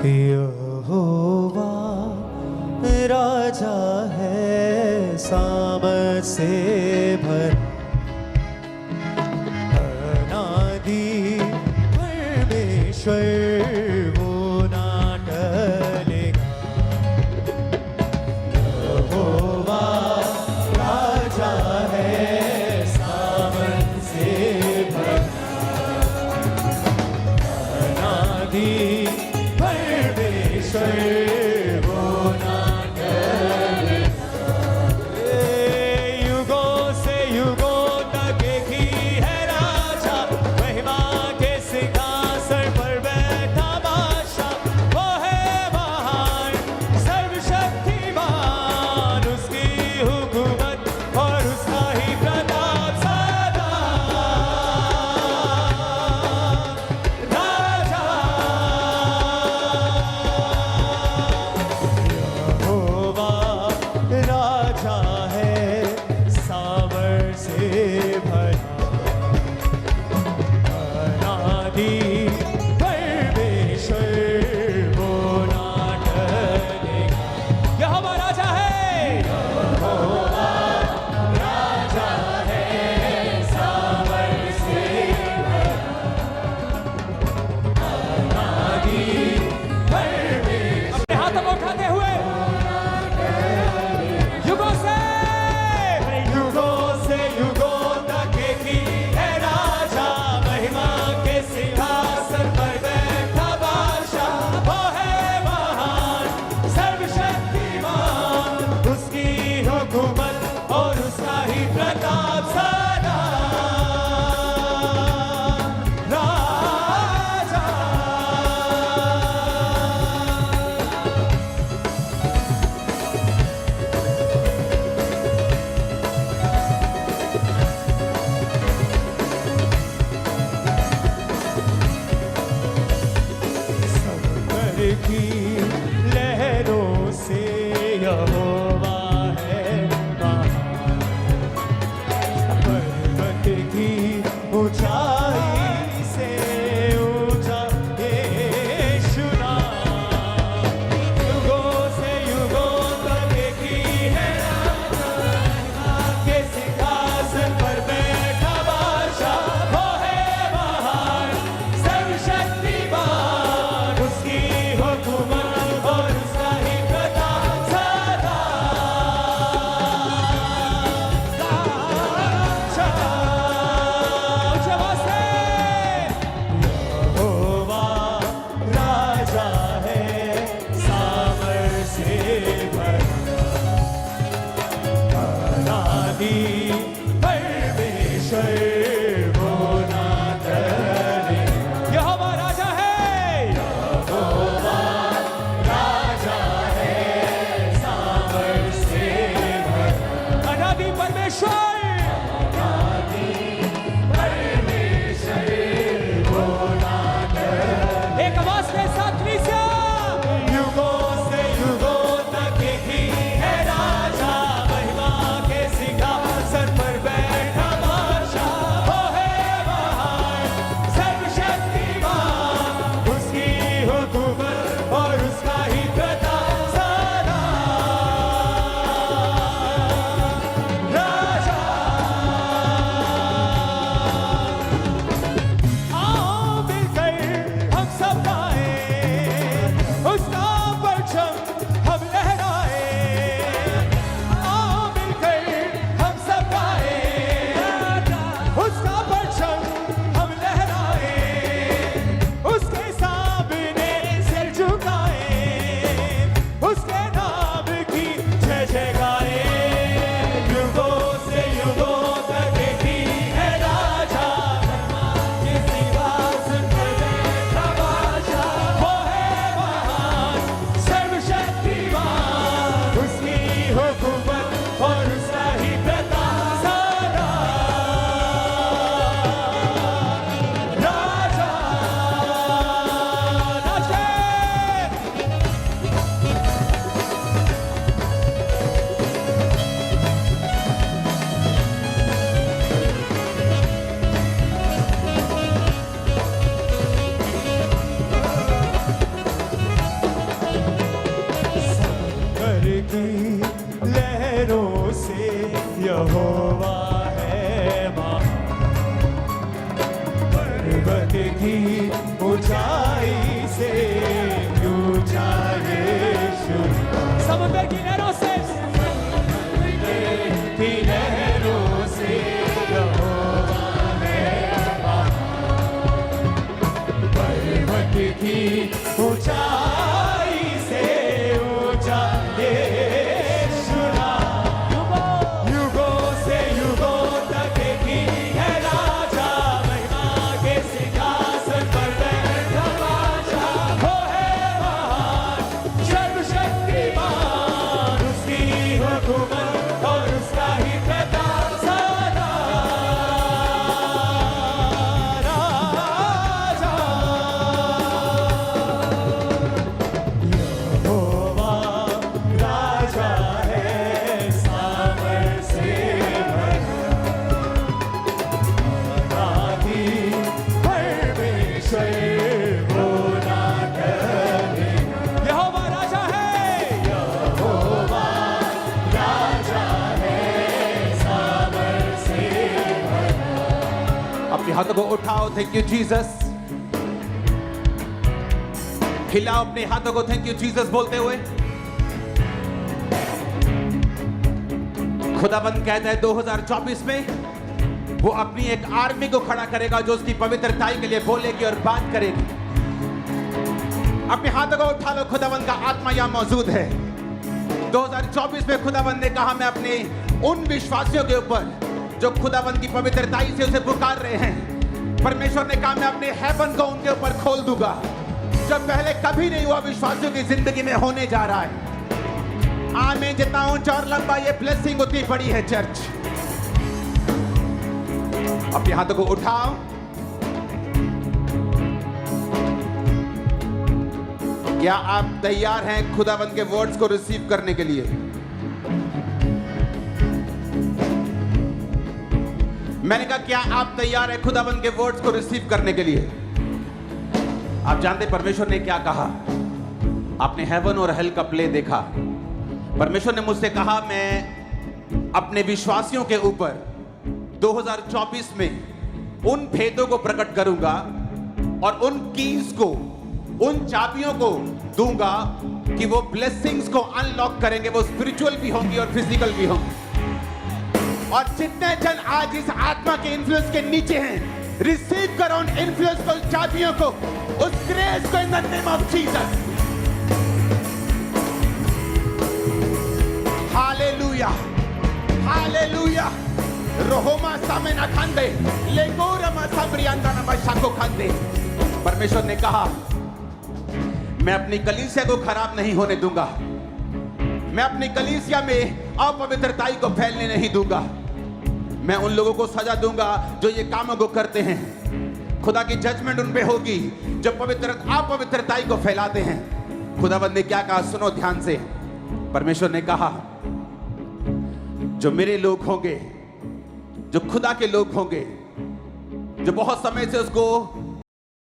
यहोवा राजा है सामर्थ से भर, अनादि परमेश्वर वो ना टलेगा। यहोवा राजा है सामर्थ से भर, अनादि वो ना युगों से युगों तक एक ही है राजा, महिमा के सिंहासन पर बैठा बादशाह। वो है महान सर्वशक्तिमान, उसकी हुकूमत और उसका ही प्रताप सदा। राजा राजा है सामर्थ से भरा, अनादि परमेश्वर वो ना टलेगा। यहोवा राजा है, यहोवा राजा है सामर्थ से भरा, अनादि परमेश्वर। अपने हाथों को उठाते हुए युगों तक एक ही है राजा, महिमा के सिंहासन पर बैठा बादशाह। वो है महान सर्वशक्तिमान, उसकी हुकूमत और उसका ही प्रताप सदा। राजा की लहरों से यहोवा है महान, पर्वत की ऊंचाई से ऊंचा यीशु नाम। युगों से युगों तक एक ही है राजा, के सिंहासन पर बैठा बादशाह। वो है महान सर्वशक्तिमान, उसकी हुकूमत और उसका ही प्रताप सदा। ऊंची आवाज से यहोवा राजा है सामर्थ से भरा, अनादि परमेश्वर वो ना टलेगा। यहोवा राजा है, यहोवा राजा है सामर्थ से भरा, अनादि परमेश्वर, अनादि परमेश्वर वो ना टलेगा। एक आवाज के साथ कलीसिया, युगों से युगों तक एक ही है राजा, महिमा के सिंहासन पर बैठा बादशाह। वो है महान सर्वशक्तिमान, उसकी हुकूमत और उसका ही प्रताप सदा। राजा आओ मिलकर हम सब गाएं, यहोवा है महान, पर्वत की ऊंचाई से ऊंचा यीशु, समुद्र की लहरों से यहोवा है महान, पर्वत की ऊंचाई से ऊंचा यीशु नाम, युगों से युगों तक की है राजा, महिमा के सिंहासन पर बैठा बादशाह, वो है महान सर्वशक्तिमान, उसकी हुकूमत और उसका ही प्रताप सदा राजा। यहोवा राजा है सामर्थ्य से भरा, आदि परमेश्वर वो ना डरे। यहोवा राजा है, यहोवा राजा है सामर्थ्य से भरा। अपने हाथों को उठाओ, थैंक यू जीसस। हिलाओ अपने हाथों को, थैंक यू जीसस बोलते हुए। खुदाबंद कहता है 2024 में वो अपनी एक आर्मी को खड़ा करेगा जो उसकी पवित्रताई के लिए बोलेगी और बात करेगी। अपने हाथों को उठा लो, खुदाबंद का आत्मा यहां मौजूद है। 2024 में खुदाबंद ने कहा मैं अपने उन विश्वासियों के ऊपर जो खुदाबंद की पवित्रताई से उसे पुकार रहे हैं, परमेश्वर ने कहा मैं अपने हेवन को उनके ऊपर खोल दूंगा, जब पहले कभी नहीं हुआ विश्वासियों की जिंदगी में होने जा रहा है। आमीन। जितना ऊंचा और लंबा ये ब्लेसिंग उतनी बड़ी है चर्च। अपने हाथों को उठाओ, क्या आप तैयार हैं खुदाबंद के वर्ड्स को रिसीव करने के लिए? मैंने कहा क्या आप तैयार हैं खुदाबंद के वर्ड्स को रिसीव करने के लिए? आप जानते परमेश्वर ने क्या कहा? आपने हेवन और हेल का प्ले देखा। परमेश्वर ने मुझसे कहा मैं अपने विश्वासियों के ऊपर 2024 में उन भेदों को प्रकट करूंगा और उन कीज को, उन चाबियों को दूंगा कि वो ब्लेसिंग्स को अनलॉक करेंगे। वो स्पिरिचुअल भी होंगी और फिजिकल भी होंगी। और जितने जन आज इस आत्मा के इन्फ्लुएंस के नीचे हैं, रिसीव करो उन इन्फ्लुएंस को, चाबियों को, उस ग्रेस को in the name of Jesus. Hallelujah, hallelujah. रोहोमा सामेना खांदे, लेगोरमा साब्रियांदा नमशाको खांदे। परमेश्वर ने कहा मैं अपनी कलीसिया को खराब नहीं होने दूंगा। मैं अपनी कलीसिया में अपवित्रताई को फैलने नहीं दूंगा। मैं उन लोगों को सजा दूंगा जो ये कामों को करते हैं। खुदा की जजमेंट उन पे होगी जो अपवित्रताई को फैलाते हैं। खुदाबंद ने क्या कहा? सुनो ध्यान से। परमेश्वर ने कहा जो मेरे लोग होंगे, जो खुदा के लोग होंगे, जो बहुत समय से उसको